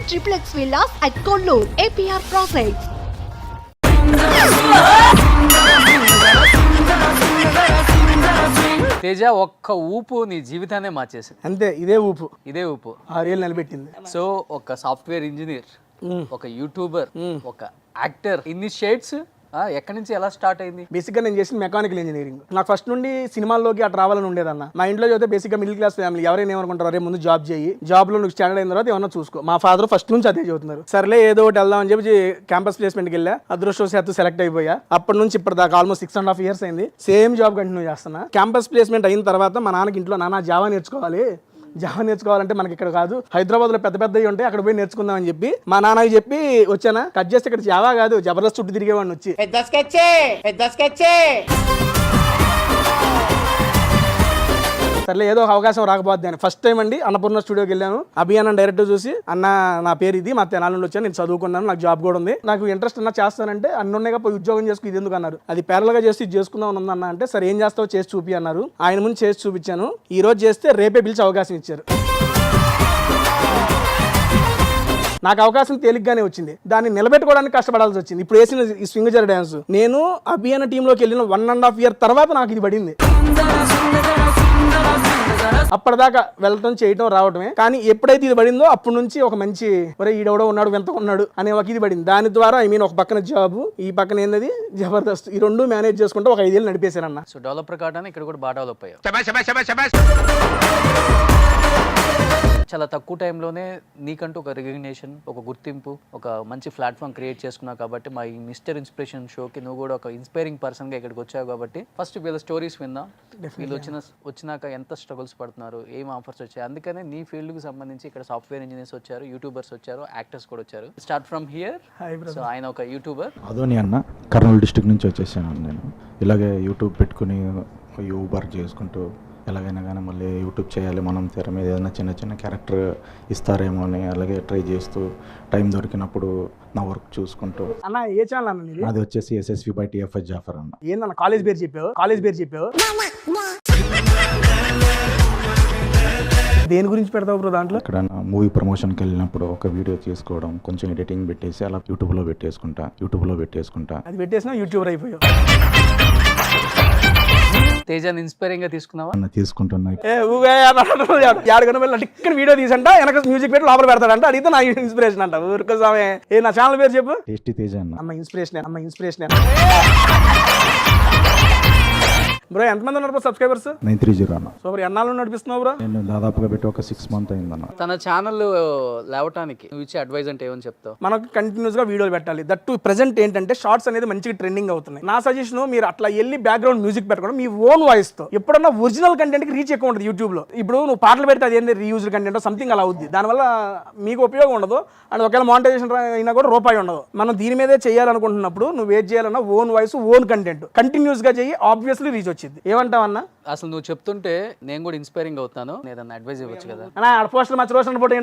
triplex villas at Kollur, APR Projects. Teja ఒక్క ఊపు నీ జీవితాన్ని మార్చేసింది. అంతే, ఇదే ఊపు 6 ఏళ్ళు నిలబెట్టింది. సో ఒక సాఫ్ట్వేర్ ఇంజనీర్, ఒక యూట్యూబర్, ఒక యాక్టర్, ఇన్ని షేడ్స్ ఎక్కడి నుంచి ఎలా స్టార్ట్ అయింది? బేసిక్గా నేను చేసిన మెకానికల్ ఇంజనీరింగ్. నాకు ఫస్ట్ నుండి సినిమాల్లోకి అట్లా రావాలని ఉండేదన్న. మా ఇంట్లో చదివితే బేసిక్గా మిడిల్ క్లాస్ ఫ్యామిలీ, ఎవరైనా ఏమనుకుంటారు, అరే ముందు జాబ్ చేయి, జాబ్ లో నువ్వు స్టాండర్డ్ అయిన తర్వాత ఏమన్నా చూసుకో. మా ఫాదర్ ఫస్ట్ నుంచి అదే చదువుతున్నారు. సర్లే ఏదో ఒకటి వెళ్దాం అని చెప్పి క్యాంపస్ ప్లేస్మెంట్కి వెళ్ళా. అదృష్టవశాత్తు సెలెక్ట్ అయిపోయా. అప్పటి నుంచి ఇప్పటిదాకా ఆల్మోస్ట్ 6.5 years అయింది. సేమ్ జాబ్ కంటిన్యూ చేస్తున్నా. క్యాంపస్ ప్లేస్మెంట్ అయిన తర్వాత మా నాన్నకి ఇంట్లో, నాన్న జావా నేర్చుకోవాలంటే మనకి ఇక్కడ కాదు, హైదరాబాద్ లో పెద్ద పెద్దవి ఉంటాయి, అక్కడ పోయి నేర్చుకుందాం అని చెప్పి మా నాన్నకి చెప్పి వచ్చానా. కట్ చేస్తే ఇక్కడ జావా కాదు, జబర్దస్త్ చుట్టూ తిరిగేవాడిని వచ్చి. సర్లే ఏదో ఒక అవకాశం రాకపోద్ది అని ఫస్ట్ టైం అండి అన్నపూర్ణ స్టూడియోకి వెళ్ళాను. అభియాన్ డైరెక్టర్ చూసి, అన్న నా పేరు ఇది, మా తెనాలి నుండి వచ్చాను, నేను చదువుకున్నాను, నాకు జాబ్ కూడా ఉంది, నాకు ఇంట్రెస్ట్ ఉన్నా చేస్తానంటే, అన్నున్నాయిగా పోయి ఉద్యోగం చేసుకుని ఇది ఎందుకు అన్నారు. అది పేరలుగా చేసి ఇది చేసుకుందాం అని ఉందన్న అంటే, సరే ఏం చేస్తావో చేసి చూపి అన్నారు. ఆయన ముందు చేసి చూపించాను. ఈ రోజు చేస్తే రేపే పిలిచి అవకాశం ఇచ్చారు. నాకు అవకాశం తేలిగ్గానే వచ్చింది, దాన్ని నిలబెట్టుకోవడానికి కష్టపడాల్సి వచ్చింది. ఇప్పుడు వేసిన ఈ స్వింగ్ జర డ్యాన్స్ నేను అభియాన్ టీంలోకి వెళ్ళిన 1.5 year తర్వాత నాకు ఇది పడింది. అప్పటిదాకా వెళ్ళటం చేయటం రావటమే, కానీ ఎప్పుడైతే ఇది పడిందో అప్పటి నుంచి ఒక మంచి ఒరే ఈడెవడో ఉన్నాడు, వింత ఉన్నాడు అనే ఒక ఇది పడింది. దాని ద్వారా ఒక పక్కన జాబ్, ఈ పక్కన ఏంటది జబర్దస్త్, ఈ రెండు మేనేజ్ చేసుకుంటూ ఒక 5 ఏళ్ళు నడిపేశారన్న. సో డెవలపర్ కావడానికి ఇక్కడ కూడా బాగా డెవలప్ అయ్యావు. చాలా తక్కువ టైంలోనే నీకంటూ ఒక రికగ్నేషన్, ఒక గుర్తింపు, ఒక మంచి ప్లాట్ఫామ్ క్రియేట్ చేసుకున్నావు. కాబట్టి మా ఈ మిస్టర్ ఇన్స్పిరేషన్ షోకి నువ్వు కూడా ఒక ఇన్స్పైరింగ్ పర్సన్గా ఇక్కడికి వచ్చావు. కాబట్టి ఫస్ట్ వీళ్ళ స్టోరీస్ విందాం. వీళ్ళు వచ్చినాక ఎంత స్ట్రగుల్స్ పడుతున్నారు, ఏం ఆఫర్స్ వచ్చాయి. అందుకనే నీ ఫీల్డ్కి సంబంధించి ఇక్కడ సాఫ్ట్వేర్ ఇంజనీర్స్ వచ్చారు, యూట్యూబర్స్ వచ్చారు, యాక్టర్స్ కూడా వచ్చారు. Start from here. సో ఆయన ఒక యూట్యూబర్. అదోని అన్న, కర్నూలు డిస్ట్రిక్ట్ నుంచి వచ్చేసాను నేను. ఇలాగే యూట్యూబ్ పెట్టుకుని యూబర్ చేసుకుంటూ ఎలాగైనా కానీ మళ్ళీ యూట్యూబ్ చేయాలి, మనం తెర మీద ఏదైనా చిన్న చిన్న క్యారెక్టర్ ఇస్తారేమో అని అలాగే ట్రై చేస్తూ టైం దొరికినప్పుడు నా వర్క్ చూసుకుంటూ. అన్న ఏ ఛానల్ అన్న? అది వచ్చేసి SSV/TFS జాఫర్ అన్న. ఏందన్న కాలేజ్ పేరు చెప్పావు? దేని గురించి పెడతావు బ్రో దాంట్లో? ఇక్కడ మూవీ ప్రమోషన్కి వెళ్ళినప్పుడు ఒక వీడియో చేసుకోవడం, కొంచెం ఎడిటింగ్ పెట్టేసి అలా యూట్యూబ్లో పెట్టేసుకుంటా. అది పెట్టేసినా యూట్యూబర్ అయిపోయావు. తేజాన్ని ఇన్స్పైరింగ్ గా తీసుకున్నావా? తీసుకుంటున్నా. ఇక్కడ వీడియో తీసంట, వెనక మ్యూజిక్ పెట్టి లోపల పెడతాడంట, అడిగితే నా ఇన్స్పిరేషన్ అంట. ఊరుకోసామే. నా ఛానల్ పేరు చెప్పు. టేస్టీ తేజ అన్న. అమ్మ ఇన్స్పిరేషన్ బ్రో. ఎంతమంది ఉన్నారు సబ్స్క్రైబర్స్? 930 అన్న. సో ఎన్నాళ్ళు నడిపిస్తున్నావు బ్రో? నేను దాదాపుగా పెట్టి ఒక 6 months అయిందన్న. తన ఛానల్ లేవటానికి నువ్వు ఇచ్చే అడ్వైజ్ అంటే ఏమని చెప్తావు? మనకు కంటిన్యూస్ గా వీడియోలు పెట్టాలి. దట్టు ప్రెజెంట్ ఏంటంటే షార్ట్స్ అనేది మంచిగా ట్రెండింగ్ అవుతున్నాయి. నా సజెషన్, మీరు అట్లా వెళ్ళి బ్యాక్గ్రౌండ్ మ్యూజిక్ పెట్టుకోవడం, మీ ఓన్ వాయిస్ తో. ఎప్పుడన్నా ఒరిజినల్ కంటెంట్ కి రీచ్ ఎక్కువ ఉంటుంది యూట్యూబ్ లో. ఇప్పుడు నువ్వు పాటలు పెడితే అదేంటి రీయూజ్డ్ కంటెంట్ సంథింగ్ అలా అవుద్ది, దానివల్ల మీకు ఉపయోగం ఉండదు. అండ్ ఒకవేళ మానిటైజేషన్ అయినా కూడా రూపాయి ఉండదు. మనం దీని మీదే చేయాలనుకుంటున్నప్పుడు నువ్వు ఏం చేయాలన్నా own voice, own content continuous గా చెయ్యి, ఆబ్వియస్లీ రీచ్ వచ్చింది. ఏమంటావన్నా? అసలు నువ్వు చెప్తుంటే నేను కూడా ఇన్స్పైరింగ్ అవుతాను. ఏదన్నా అడ్వైజ్ ఇవ్వచ్చు కదా? పోస్టర్ మంచి రోషన్ పోటీ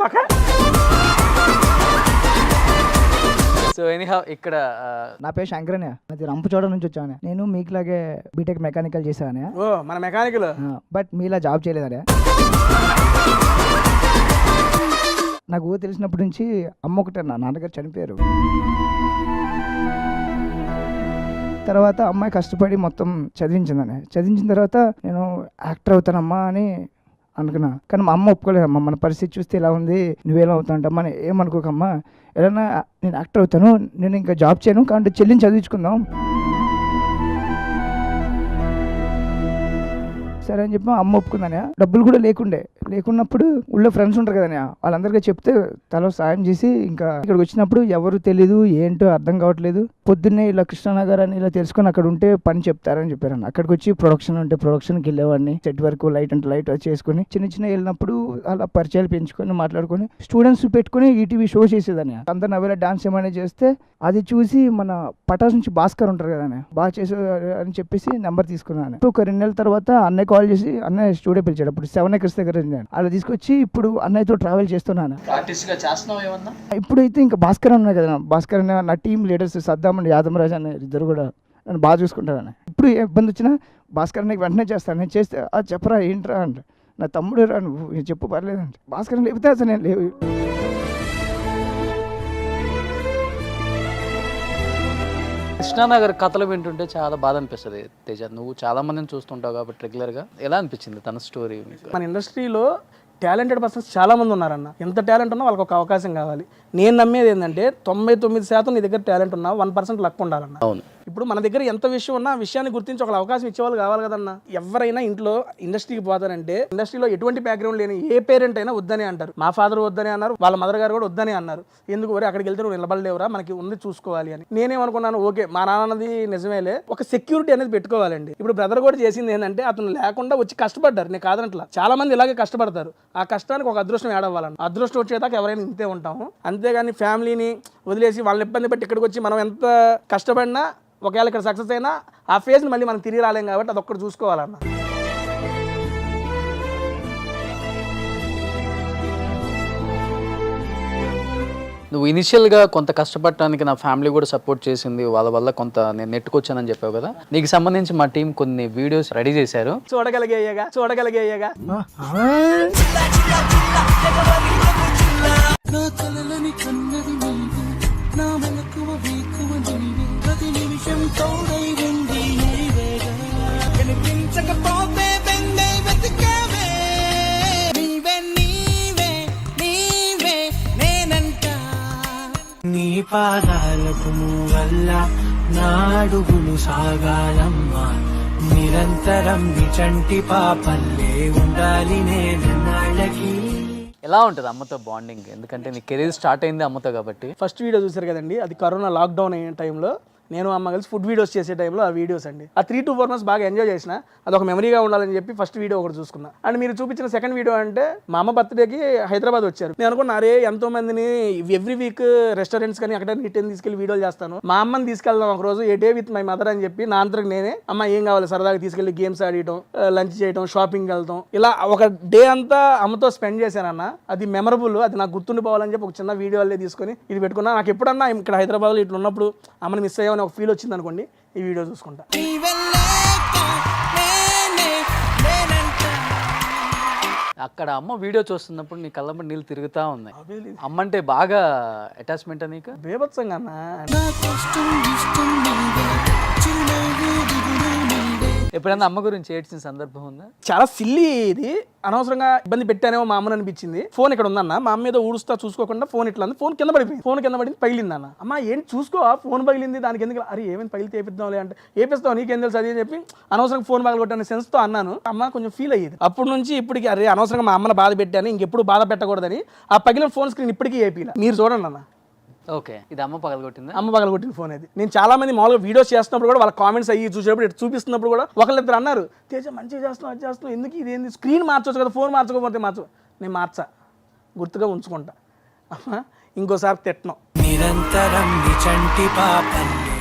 పక్క. సో ఎనీహౌ ఇక్కడ నా పేరు శంకరనే, అది రంపచోడ నుంచి వచ్చాను. నేను మీకులాగే బీటెక్ మెకానికల్ చేశాను. ఓ మన మెకానికల్. బట్ మీలా జాబ్ చేయలేదనే. నాకు తెలిసినప్పటి నుంచి అమ్మ ఒకటే, నా నాన్నగారు చనిపోయారు. తర్వాత అమ్మాయి కష్టపడి మొత్తం చదివించిన తర్వాత నేను యాక్టర్ అవుతానమ్మా అని అనుకున్నా. కానీ మా అమ్మ ఒప్పుకోలేదమ్మా, మన పరిస్థితి చూస్తే ఇలా ఉంది, నువ్వేలా అవుతాంటమ్మా అని ఏమనుకోకమ్మా, ఎలా నేను యాక్టర్ అవుతాను, నేను ఇంకా జాబ్ చేయను, కాబట్టి చెల్లిని చదివించుకుందాం సరే అని చెప్పి అమ్మ ఒప్పుకుందానే. డబ్బులు కూడా లేకున్నప్పుడు ఊళ్ళో ఫ్రెండ్స్ ఉంటారు కదనే, వాళ్ళందరికీ చెప్తే తల సాయం చేసి ఇంకా ఇక్కడికి వచ్చినప్పుడు ఎవరు తెలీదు, ఏంటో అర్థం కావట్లేదు. పొద్దున్నే ఇలా కృష్ణానగర్ అని ఇలా తెలుసుకొని అక్కడ ఉంటే పని చెప్తారని చెప్పారన్న. అక్కడికి వచ్చి ప్రొడక్షన్ ఉంటే ప్రొడక్షన్కి వెళ్ళేవాడిని. సెట్ వరకు లైట్ అంటే లైట్ చేసుకుని చిన్న వెళ్ళినప్పుడు అలా పరిచయాలు పెంచుకొని మాట్లాడుకొని స్టూడెంట్స్ పెట్టుకుని ఈటీవీ షో చేసేదాన్ని. అందరు నవ్వేలా డాన్స్ ఏమైనా చేస్తే అది చూసి మన పటాస్ నుంచి భాస్కర్ ఉంటారు కదనే, బాగా చేసే అని చెప్పేసి నెంబర్ తీసుకున్నాను. ఒక 2 నెలల తర్వాత అన్నయ్య కాల్ చేసి అన్నయ్య స్టూడియో పిలిచాడు. అప్పుడు 7 acres దగ్గర అలా తీసుకొచ్చి ఇప్పుడు అన్నయ్యతో ట్రావెల్ చేస్తున్నాను. ఇప్పుడైతే ఇంకా భాస్కర్ అన్నా కదా, భాస్కర్ అన్న నా team leaders Saddam and Yadamaraju అన్న ఇద్దరు కూడా నన్ను బాగా చూసుకుంటారని. ఇప్పుడు ఏ ఇబ్బంది వచ్చినా భాస్కర్ అన్నకి వెంటనే చేస్తాను. నేను చేస్తే చెప్పరా ఏంట్రా అంటే, నా తమ్ముడు రా నువ్వు చెప్పు పర్లేదంటే, భాస్కర్ లేకపోతే అసలు నేను లేవు. కృష్ణానగర్ కథలు వింటుంటే చాలా బాధ అనిపిస్తుంది తేజ. నువ్వు చాలా మందిని చూస్తుంటావు కాబట్టి రెగ్యులర్గా. ఎలా అనిపించింది తన స్టోరీ మీకు? మన ఇండస్ట్రీలో టాలెంటెడ్ పర్సన్స్ చాలా మంది ఉన్నారన్న. ఎంత టాలెంట్ ఉన్నా వాళ్ళకి ఒక అవకాశం కావాలి. నేను నమ్మేది ఏంటంటే 99% నీ దగ్గర టాలెంట్ ఉన్నా 1% లక్ ఉండాలన్న. అవును. ఇప్పుడు మన దగ్గర ఎంత విషయం ఉన్నా ఆ విషయాన్ని గుర్తించి ఒక అవకాశం ఇచ్చేవాళ్ళు కావాలి కదన్న. ఎవరైనా ఇంట్లో ఇండస్ట్రీకి పోతారంటే ఇండస్ట్రీలో ఎటువంటి బ్యాక్గ్రౌండ్ లేని ఏ పేరెంట్ అయినా వద్దనే అంటారు. మా ఫాదర్ వద్దనే అన్నారు, వాళ్ళ మదర్ గారు కూడా వద్దనే అన్నారు. ఎందుకు వరే అక్కడికి వెళ్తే నువ్వు నిలబడలేవురా, మనకి ఉంది చూసుకోవాలి అని. నేనేమనుకున్నాను, ఓకే మా నాన్నది నిజమేలే, ఒక సెక్యూరిటీ అనేది పెట్టుకోవాలండి. ఇప్పుడు బ్రదర్ కూడా చేసింది ఏంటంటే అతను లేకుండా వచ్చి కష్టపడ్డారు. నేను కాదనట్లా, చాలా మంది ఇలాగే కష్టపడతారు. ఆ కష్టానికి ఒక అదృష్టం ఏడవ్వాలన్న. అదృష్టం వచ్చేదాకా ఎవరైనా ఇంతే ఉంటాము. అంతేగాని ఫ్యామిలీని వదిలేసి వాళ్ళని ఇబ్బంది పెట్టి ఇక్కడికి వచ్చి మనం ఎంత కష్టపడినా ఒకవేళ ఇక్కడ సక్సెస్ అయినా ఆ ఫేజ్ని మళ్ళీ మనం తిరిగి రాలేం కాబట్టి అది ఒక్కటి చూసుకోవాలన్న. నువ్వు ఇనిషియల్గా కొంత కష్టపడటానికి నా ఫ్యామిలీ కూడా సపోర్ట్ చేసింది, వాళ్ళ వల్ల కొంత నేను నెట్టుకొచ్చానని చెప్పావు కదా. నీకు సంబంధించి మా టీం కొన్ని వీడియోస్ రెడీ చేశారు. చూడగలిగేయగా నీ పాదాలకు వల్ల నాడుగులు సాగాలమ్మా, నిరంతరం నిచంటి పాపల్లే ఉండాలి నేనన్నాళ్ళకి. ఎలా ఉంటుంది అమ్మతో బాండింగ్? ఎందుకంటే నీ కెరీర్ స్టార్ట్ అయింది అమ్మతో కాబట్టి. ఫస్ట్ వీడియో చూసారు కదండి, అది కరోనా లాక్డౌన్ అయిన టైంలో నేను అమ్మ కలిసి ఫుడ్ వీడియోస్ చేసే టైంలో ఆ వీడియోస్ అండి. ఆ 3 to 4 months బాగా ఎంజాయ్ చేసిన, అది ఒక మెమరీగా ఉండాలని చెప్పి ఫస్ట్ వీడియో ఒకటి చూసుకున్నా. అండ్ మీరు చూపించిన సెకండ్ వీడియో అంటే మా అమ్మ బర్త్డేకి హైదరాబాద్ వచ్చారు. నేను అనుకున్నా, అరే ఎంతో మందిని ఎవ్రీ వీక్ రెస్టారెంట్స్ కానీ అక్కడ నీటిని తీసుకెళ్లి వీడియోలు చేస్తాను, మా అమ్మని తీసుకెళ్దాం ఒక రోజు ఏ డే విత్ మై మదర్ అని చెప్పి నా అంతరకు నేనే అమ్మ ఏం కావాలి సరదాగా తీసుకెళ్లి గేమ్స్ ఆడటం, లంచ్ చేయడం, షాపింగ్ వెళ్తాం, ఇలా ఒక డే అంతా అమ్మతో స్పెండ్ చేశానన్న. అది మెమరబుల్, అది నాకు గుర్తుండిపోవాలని చెప్పి ఒక చిన్న వీడియో అల్లే తీసుకొని ఇది పెట్టుకున్నా. నాకు ఎప్పుడన్నా ఇక్కడ హైదరాబాద్లో ఇట్లా ఉన్నప్పుడు అమ్మని మిస్ అయ్యామని ఒక ఫీల్ వచ్చింది అనుకోండి, ఈ వీడియో చూసుకుంటా. అక్కడ అమ్మ వీడియో చూస్తున్నప్పుడు నీ కళ్ళంబడి నీళ్ళు తిరుగుతూ ఉన్నాయి. అమ్మ అంటే బాగా అటాచ్మెంట్ నీకు? బేభత్సంగా అన్న. ఎప్పుడైనా అమ్మ గురించి ఏడ్చిన సందర్భం ఉందా? చాలా సిల్లీ ఇది, అనవసరంగా ఇబ్బంది పెట్టానేమో మా అమ్మని అనిపించింది. ఫోన్ ఇక్కడ ఉందన్న, మా అమ్మ మీద ఊడుస్తా చూసుకోకుండా ఫోన్ ఇట్లా ఉంది, ఫోన్ కింద పడిపోయింది. ఫోన్ కింద పడింది, పగిలింది అన్న. అమ్మ ఏంటి చూసుకో, ఫోన్ పగిలింది దానికి ఎందుకు, అరే ఏమైనా పగిలితే ఏపిద్దాంలే అంటే, ఏపిస్తావు నీకేం తెలుసు అది అని చెప్పి అనవసరంగా ఫోన్ పగలగొట్టాను సెన్స్తో అన్నాను. అమ్మ కొంచెం ఫీల్ అయ్యేది. అప్పటి నుంచి ఇప్పటికి అరే అనవసరంగా మా అమ్మని బాధ పెట్టాను, ఇంకెప్పుడు బాధ పెట్టకూడదని ఆ పగిలిన ఫోన్ స్క్రీన్ ఇప్పటికీ ఏపీలా. మీరు చూడండి అన్న. ఓకే, ఇది అమ్మ పగలగొట్టింది. అమ్మ పగలగొట్టిన ఫోన్ అది. నేను చాలా మంది మామూలుగా వీడియోస్ చేస్తున్నప్పుడు కూడా వాళ్ళ కామెంట్స్ అయ్యి చూసేటప్పుడు ఇటు చూపిస్తున్నప్పుడు కూడా ఒకళ్ళిద్దరు అన్నారు, తేజ మంచిగా చేస్తున్నావు, అది చేస్తున్నావు, ఎందుకు ఇదేంది స్క్రీన్ మార్చవచ్చు కదా, ఫోన్ మార్చకపోతే మార్చు. నేను మార్చా, గుర్తుగా ఉంచుకుంటా. అమ్మ ఇంకోసారి తిట్టను. నిరంతరం నిచంటి పాపల్లే